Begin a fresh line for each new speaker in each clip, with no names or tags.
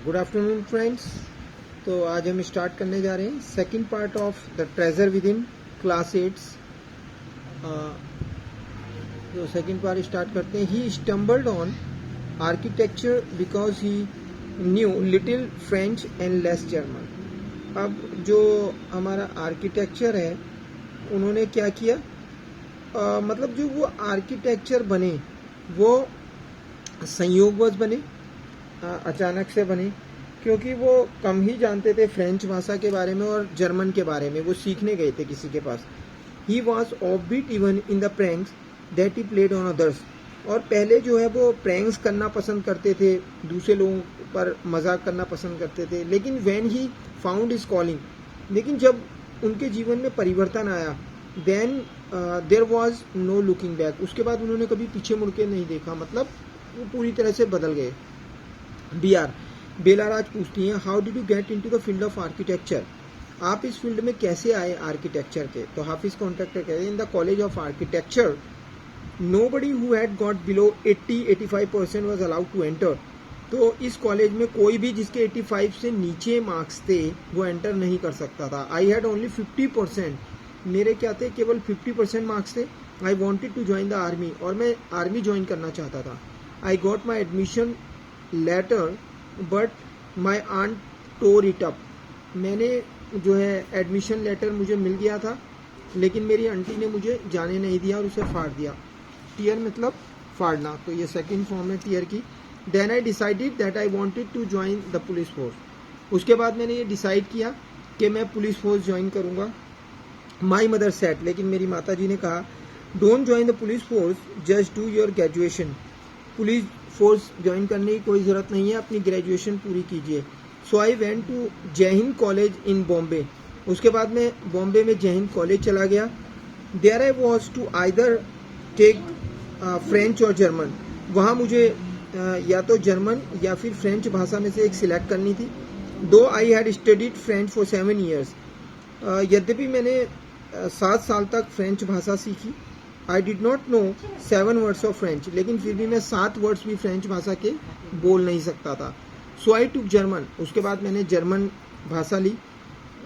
Good afternoon friends. तो आज हम स्टार्ट करने जा रहे हैं second part of the treasure within class 8। तो सेकंड पार्ट स्टार्ट करते हैं। He stumbled on architecture because he knew little French and less German. अब जो हमारा आर्किटेक्चर है उन्होंने क्या किया, मतलब जो वो आर्किटेक्चर बने वो संयोगवश बने, अचानक से बने, क्योंकि वो कम ही जानते थे फ्रेंच भाषा के बारे में और जर्मन के बारे में। वो सीखने गए थे किसी के पास। He was offbeat even in the pranks that he played on others. और पहले जो है वो प्रैंक्स करना पसंद करते थे, दूसरे लोगों पर मजाक करना पसंद करते थे। लेकिन when he found his calling, लेकिन जब उनके जीवन में परिवर्तन आया, then there was no looking back. उसके बाद उन्होंने कभी पीछे मुड़ के नहीं देखा, मतलब वो पूरी तरह से बदल गए। बेलाराज पूछती हैं, how did you get into the field of architecture? आप इस फील्ड में कैसे आए आर्किटेक्चर के? तो हाफिज कॉन्ट्रैक्टर कहते हैं, in the college of architecture nobody who had got below 80-85% was allowed to enter. तो इस कॉलेज में कोई भी जिसके 85 से नीचे मार्क्स थे वो एंटर नहीं कर सकता था। आई हैड ओनली 50%, मेरे क्या थे, केवल 50% मार्क्स थे। I wanted to join the army, और मैं आर्मी ज्वाइन करना चाहता था। I got my admission letter but my aunt tore it up. मैंने जो है एडमिशन लेटर मुझे मिल गया था, लेकिन मेरी आंटी ने मुझे जाने नहीं दिया और उसे फाड़ दिया। टीयर मतलब फाड़ना, तो ये सेकंड फॉर्म है टीयर की। Then I decided that I wanted to join the police force. उसके बाद मैंने ये डिसाइड किया कि मैं पुलिस फोर्स ज्वाइन करूंगा। माई मदर सेट, लेकिन मेरी माता जी ने कहा, don't join the police force, just do your graduation. Police force join करने की कोई ज़रूरत नहीं है, अपनी ग्रेजुएशन पूरी कीजिए। सो I went to Jai Hind college in Bombay. उसके बाद मैं बॉम्बे में जय हिंद कॉलेज चला गया। There I was to either take French और जर्मन। वहाँ मुझे या तो जर्मन या फिर फ्रेंच भाषा में से एक सिलेक्ट करनी थी। दो I had studied French for 7 years। यद्यपि मैंने 7 साल तक फ्रेंच भाषा सीखी। I did not know 7 words of French, लेकिन फिर भी मैं 7 words भी फ्रेंच भाषा के बोल नहीं सकता था। सो आई टुक जर्मन। उसके बाद मैंने जर्मन भाषा ली।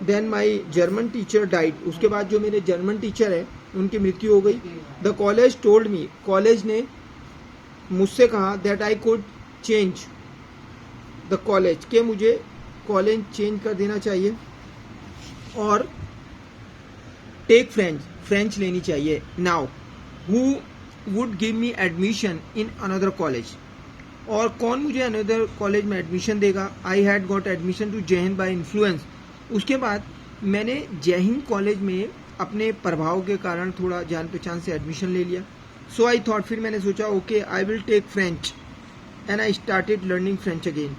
देन माई जर्मन टीचर डाइड। उसके बाद जो मेरे जर्मन टीचर है उनकी मृत्यु हो गई। The college told me, college ने मुझसे कहा, that I could change the college, के मुझे कॉलेज चेंज कर देना चाहिए और टेक फ्रेंच लेनी चाहिए। Now who would give me admission in another college? और कौन मुझे अनदर कॉलेज में एडमिशन देगा? I had got admission to Jai Hind bye influence. उसके बाद मैंने जय हिंद कॉलेज में अपने प्रभाव के कारण थोड़ा जान पहचान से एडमिशन ले लिया। सो आई थॉट, फिर मैंने सोचा, okay I will take French and I started learning French again.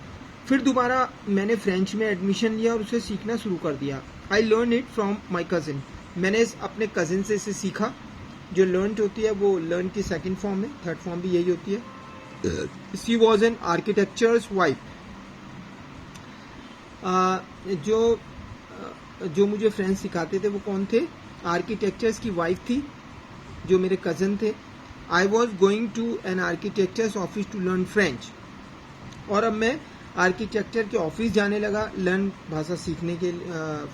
फिर दोबारा मैंने फ्रेंच में एडमिशन लिया और उसे सीखना शुरू कर दिया। I learn it from my cousin. मैंने अपने कजिन से इसे सीखा। जो लर्न होती है वो लर्न की सेकंड फॉर्म है, थर्ड फॉर्म भी यही होती है। She was an architectures wife. जो मुझे फ्रेंच सिखाते थे वो कौन थे? आर्किटेक्चर्स की वाइफ थी, जो मेरे कजन थे। I was going to an architecture's office to learn French. और अब मैं आर्किटेक्चर के ऑफिस जाने लगा लर्न भाषा सीखने के लिए,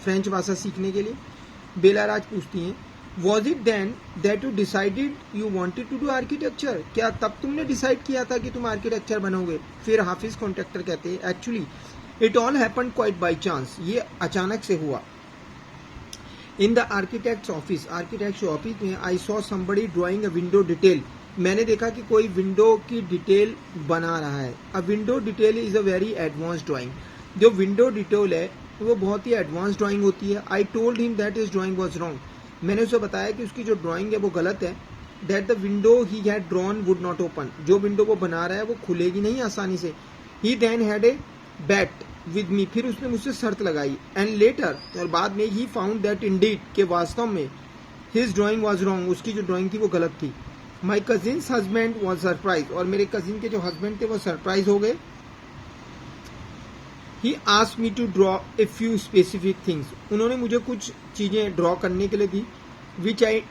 फ्रेंच भाषा सीखने के लिए। बेलाराज पूछती हैं, was it then that you decided you wanted to do architecture? क्या तब तुमने डिसाइड किया था कि तुम आर्किटेक्चर बनोगे? फिर हाफिज कॉन्ट्रैक्टर कहते हैं, actually it all happened quite by chance. ये अचानक से हुआ। इन द आर्किटेक्ट्स ऑफिस में I saw somebody drawing a window detail. मैंने देखा कि कोई विंडो की डिटेल बना रहा है। अ window detail is a very advance drawing. जो विंडो डिटेल है वो बहुत ही एडवांस ड्राइंग होती है। I told him that his drawing was wrong. मैंने उसे बताया कि उसकी जो ड्राइंग है वो गलत है। That the window he had drawn would not open. जो विंडो वो बना रहा है वो खुलेगी नहीं आसानी से। He then had a bet with me. फिर उसने मुझसे शर्त लगाई। एंड लेटर, और बाद में, ही फाउंड दैट इंडीड, के वास्तव में हिज ड्राइंग वॉज रॉन्ग, उसकी जो ड्राइंग थी वो गलत थी। माई कजिन्स हस्बैंड वॉज सरप्राइज। और मेरे कजिन के जो हस्बैंड थे वो सरप्राइज हो गए। He asked me to draw a few specific things. उन्होंने मुझे कुछ चीजें ड्रॉ करने के लिए दी, विच आई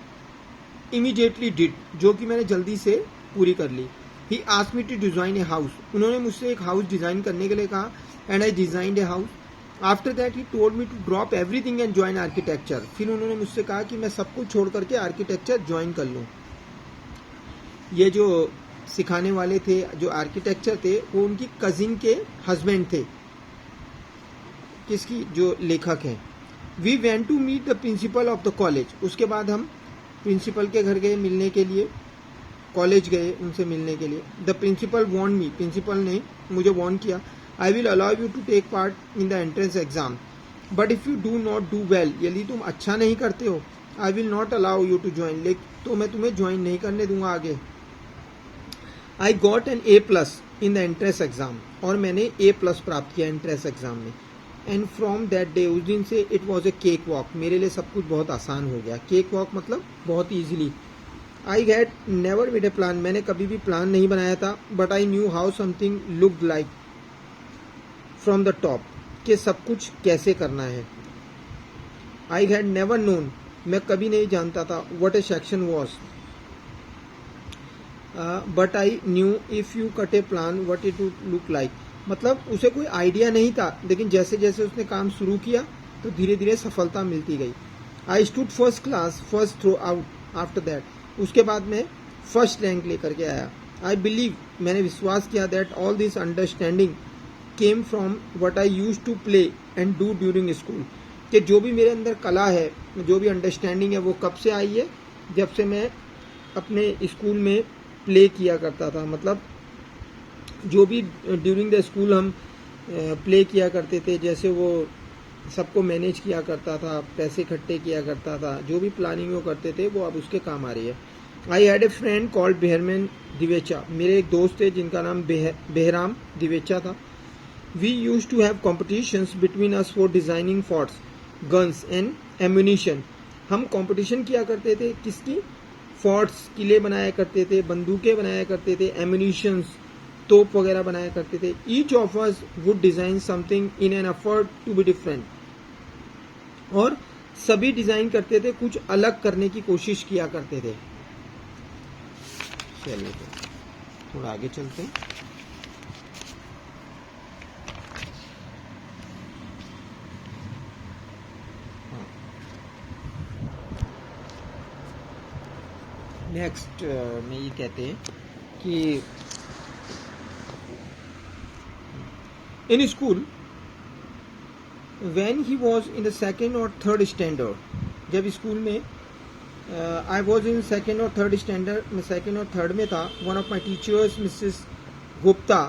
इमीडिएटली डिड, जो कि मैंने जल्दी से पूरी कर ली। He asked me to design a house, उन्होंने मुझसे एक हाउस डिजाइन करने के लिए कहा, and I designed a house. After that he told me to drop everything and join architecture, फिर उन्होंने मुझसे कहा कि मैं सब कुछ छोड़ करके आर्किटेक्चर ज्वाइन कर लूँ। ये जो सिखाने वाले थे, जो आर्किटेक्चर थे, वो उनकी कजिन के हस्बैंड थे, किसकी, जो लेखक हैं। We went to meet the principal of the college, उसके बाद हम प्रिंसिपल के घर गए मिलने के लिए, कॉलेज गए उनसे मिलने के लिए। The principal warn me, principal ने मुझे वॉर्न किया, I will allow you to take part in the entrance exam, but if you do not do well, यदि तुम अच्छा नहीं करते हो, I will not allow you to join, लेकिन तो मैं तुम्हें ज्वाइन नहीं करने दूंगा आगे। I got an A+ in the entrance exam, और मैंने A+ प्राप्त किया एंट्रेंस एग्जाम में। एंड फ्रॉम दैट डे, उस दिन से it was a cake walk, मेरे लिए सब कुछ बहुत आसान हो गया। केक वॉक मतलब बहुत easily. I had never made a plan, मैंने कभी भी प्लान नहीं बनाया था, but I knew how something looked like from the top, कि सब कुछ कैसे करना है। आई हैड नेवर नोन, मैं कभी नहीं जानता था what A section was, but I knew if you cut A plan what it would look like, मतलब उसे कोई आइडिया नहीं था, लेकिन जैसे जैसे उसने काम शुरू किया तो धीरे धीरे सफलता मिलती गई। I stood first class first through out after that, उसके बाद मैं फर्स्ट रैंक लेकर के आया। आई बिलीव, मैंने विश्वास किया, that all this understanding came from what I used to play and do during school, कि जो भी मेरे अंदर कला है, जो भी अंडरस्टैंडिंग है, वो कब से आई है, जब से मैं अपने स्कूल में प्ले किया करता था। मतलब जो भी ड्यूरिंग द स्कूल हम प्ले किया करते थे, जैसे वो सबको मैनेज किया करता था, पैसे इकट्ठे किया करता था, जो भी प्लानिंग वो करते थे, वो अब उसके काम आ रही है। I had a friend called Behrman Divecha, मेरे एक दोस्त थे जिनका नाम बेहराम दिवेचा था। We use to have competitions between us for designing forts, guns and ammunition, हम कॉम्पिटिशन किया करते थे, किसकी, फोर्ट्स, किले बनाया करते थे, बंदूकें बनाया करते थे, एम्यूनिशंस, तोप वगैरह बनाया करते थे। Each of us would design something in an effort to be different, और सभी डिजाइन करते थे, कुछ अलग करने की कोशिश किया करते थे। चलिए थोड़ा आगे चलते हैं। नेक्स्ट में ये कहते हैं कि in school when he was in the second और थर्ड स्टैंडर्ड, जब स्कूल में आई वॉज इन सेकेंड और थर्ड स्टैंडर्ड में, सेकेंड और थर्ड में था, one of my teachers Mrs Gupta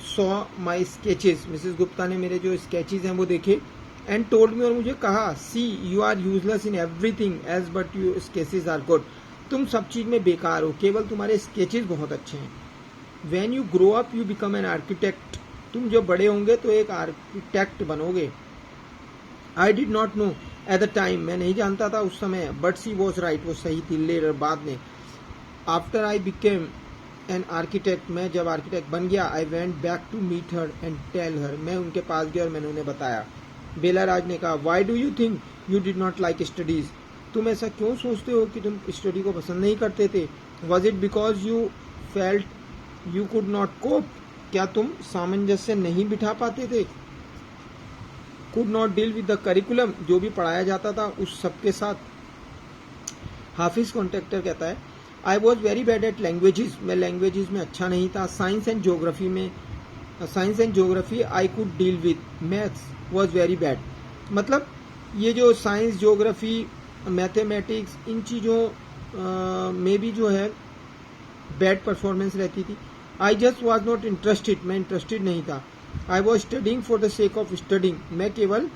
saw my sketches, Mrs Gupta ने मेरे जो स्केचेस हैं वो देखे, एंड टोल्ड मी, और मुझे कहा, see you are useless in everything as but you sketches are good, तुम सब चीज में बेकार हो, केवल तुम्हारे स्केचेस बहुत अच्छे हैं। When you grow up, you become an architect. तुम जब बड़े होंगे तो एक आर्किटेक्ट बनोगे। I did not know at the time, मैं नहीं जानता था उस समय, but she was right, वो सही थी। Later, बाद में, after I became an architect, मैं जब आर्किटेक्ट बन गया, I went back to meet her and tell her, मैं उनके पास गया और मैंने उन्हें बताया। बेला राज ने कहा, Why do you think you did not like studies? तुम ऐसा क्यों सोचते हो कि तुम स्टडी को पसंद नहीं करते थे? Was it because you felt you could not cope? क्या तुम सामंजस्य नहीं बिठा पाते थे? could not deal with the curriculum, जो भी पढ़ाया जाता था उस सबके साथ। हाफिज कॉन्ट्रैक्टर कहता है, I was very bad at languages, मैं लैंग्वेजेस में अच्छा नहीं था। साइंस एंड ज्योग्राफी में, science and geography I could deal with, maths was very bad. मतलब ये जो साइंस, ज्योग्राफी, मैथमेटिक्स, इन चीज़ों में भी जो है बैड परफॉर्मेंस रहती थी। I just was not interested, मैं इंटरेस्टेड नहीं था। I was studying for the sake of studying, मैं केवल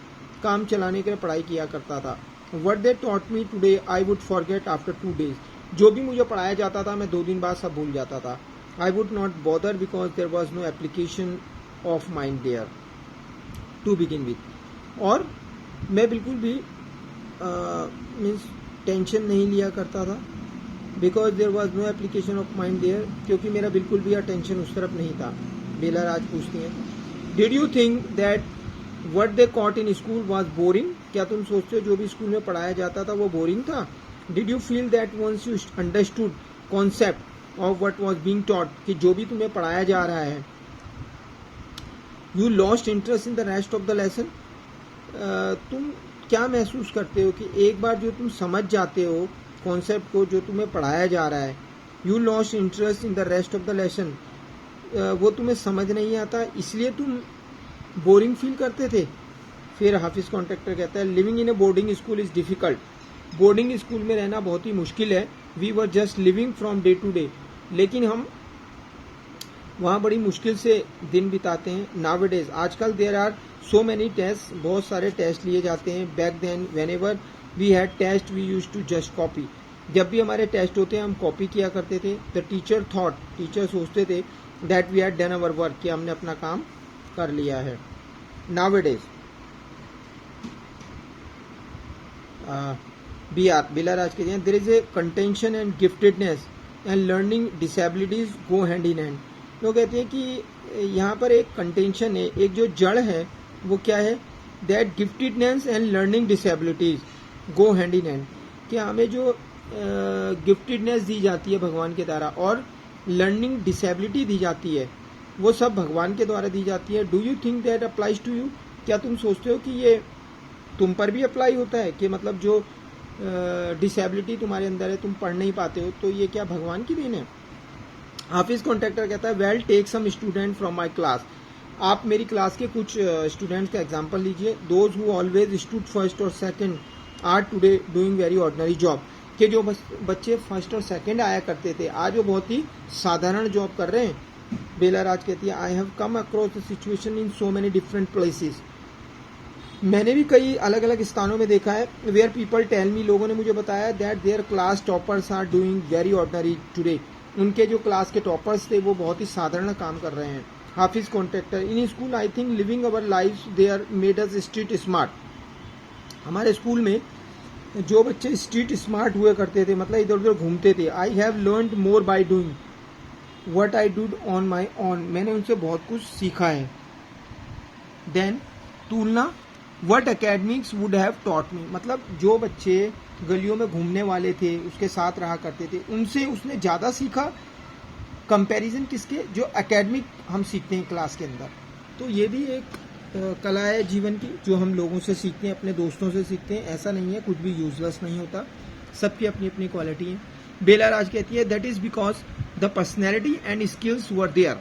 काम चलाने के लिए पढ़ाई किया करता था। What they taught me today I would forget after 2 days, जो भी मुझे पढ़ाया जाता था मैं 2 दिन बाद सब भूल जाता था। I would not bother because there was no application of mind there to begin with, और मैं बिल्कुल भी मीन्स टेंशन नहीं लिया करता था, because there was no application of mind there, क्योंकि मेरा बिल्कुल भी अटेंशन उस तरफ नहीं था। बेला राज पूछती हैं, did you think that what they caught in school was boring, क्या तुम सोचते हो जो भी स्कूल में पढ़ाया जाता था वो बोरिंग था? Did you feel that once you understood concept of what was being taught, कि जो भी तुम्हें पढ़ाया जा रहा है. You lost interest in the rest of the lesson. तुम क्या महसूस करते हो कि एक बार जो तुम समझ जाते हो कॉन्सेप्ट को जो तुम्हें पढ़ाया जा रहा है, you lost interest in the rest of the lesson, वो तुम्हें समझ नहीं आता इसलिए तुम बोरिंग फील करते थे. फिर हाफिज कॉन्ट्रैक्टर कहता है living in a boarding school is difficult. Boarding school में रहना बहुत ही मुश्किल है. We were just living from day to day, लेकिन हम वहाँ बड़ी मुश्किल से दिन बिताते हैं. नाउअडेज, आजकल there are so many test, बहुत सारे टेस्ट लिए जाते हैं. Back then whenever we had test we use to just copy. जब भी हमारे टेस्ट होते हैं हम कॉपी किया करते थे. द टीचर थॉट, टीचर सोचते थे that we had done our work, कि हमने अपना काम कर लिया है. नाउअडेज बिलाराज के लिए there is a contention and giftedness and learning disabilities go hand in hand. लोग कहते हैं कि यहाँ पर एक कंटेंशन है, एक जो जड़ है वो क्या है, that giftedness and learning disabilities go hand in hand. कि हमें जो गिफ्टेडनेस दी जाती है भगवान के द्वारा और लर्निंग डिसेबिलिटी दी जाती है वो सब भगवान के द्वारा दी जाती है. Do you think that applies to you, क्या तुम सोचते हो कि ये तुम पर भी अप्लाई होता है, कि मतलब जो डिसेबिलिटी तुम्हारे अंदर है तुम पढ़ नहीं पाते हो, तो ये क्या भगवान की देन है. हाफिज कॉन्ट्रैक्टर कहता है well take some student from my class. आप मेरी क्लास के कुछ स्टूडेंट्स का एग्जाम्पल लीजिए. Those who always stood first और second are today doing very ordinary job. कि जो बच्चे फर्स्ट और सेकंड आया करते थे आज वो बहुत ही साधारण जॉब कर रहे हैं. बेलाराज कहती है I have come across the situation in so many different places. मैंने भी कई अलग अलग स्थानों में देखा है. वेयर पीपल टेल मी, लोगों ने मुझे बताया that their class toppers are doing very ordinary today. उनके जो क्लास के टॉपर्स थे वो बहुत ही साधारण काम कर रहे हैं. Hafiz Contractor in school I think living our life they are made us street smart. हमारे स्कूल में जो बच्चे स्ट्रीट स्मार्ट हुए करते थे, मतलब इधर उधर घूमते थे. I have learned more by doing what I dude on my on. मैंने उनसे बहुत कुछ सीखा है. देन तुलना what academics would have taught me. मतलब जो बच्चे गलियों में घूमने वाले थे उसके साथ रहा करते थे उनसे उसने ज़्यादा सीखा. कंपैरिजन किसके, जो एकेडमिक हम सीखते हैं क्लास के अंदर. तो ये भी एक कला है जीवन की जो हम लोगों से सीखते हैं, अपने दोस्तों से सीखते हैं. ऐसा नहीं है, कुछ भी यूजलेस नहीं होता, सबकी अपनी अपनी क्वालिटी है. बेलाराज कहती है that is because the personality and skills were there.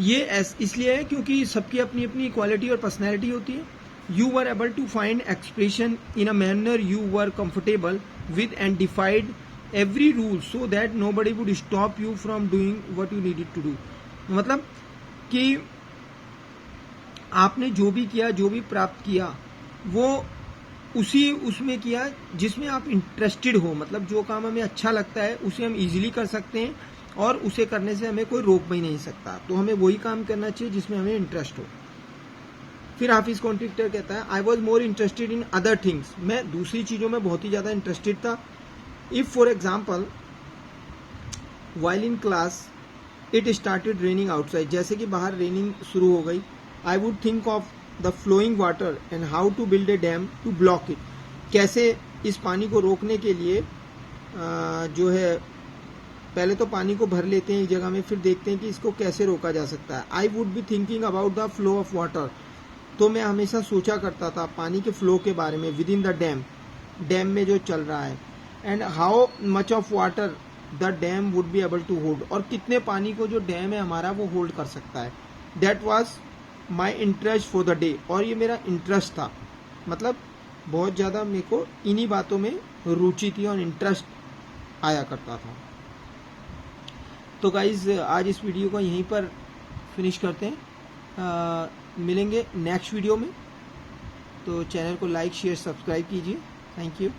ये इसलिए है क्योंकि सबकी अपनी अपनी क्वालिटी और पर्सनैलिटी होती है. You were able to find expression in a manner you were comfortable with and defied every rule so that nobody would stop you from doing what you needed to do. मतलब कि आपने जो भी किया, जो भी प्राप्त किया, वो उसमें किया जिसमें आप इंटरेस्टेड हो. मतलब जो काम हमें अच्छा लगता है उसे हम इजीली कर सकते हैं और उसे करने से हमें कोई रोक भी नहीं सकता. तो हमें वही काम करना चाहिए जिसमें हमें इंटरेस्ट हो. फिर हाफिज कॉन्ट्रैक्टर कहता है I was more interested in other things. मैं दूसरी चीज़ों में बहुत ही ज़्यादा इंटरेस्टेड था. If for example while in class it started raining outside, जैसे कि बाहर रेनिंग शुरू हो गई, I would think of the flowing water and how to build a dam to block it. कैसे इस पानी को रोकने के लिए जो है पहले तो पानी को भर लेते हैं एक जगह में, फिर देखते हैं कि इसको कैसे रोका जा सकता है. I would be thinking about the flow of water. तो मैं हमेशा सोचा करता था पानी के फ्लो के बारे में. Within the dam, dam में जो चल रहा है. And how much of water the dam would be able to hold, और कितने पानी को जो डैम है हमारा वो होल्ड कर सकता है. That was my interest for the day. और ये मेरा इंटरेस्ट था, मतलब बहुत ज़्यादा मेरे को इन्हीं बातों में रुचि थी और इंटरेस्ट आया करता था. तो गाइज आज इस वीडियो को यहीं पर फिनिश करते हैं. मिलेंगे नेक्स्ट वीडियो में. तो चैनल को लाइक शेयर सब्सक्राइब कीजिए. Thank you.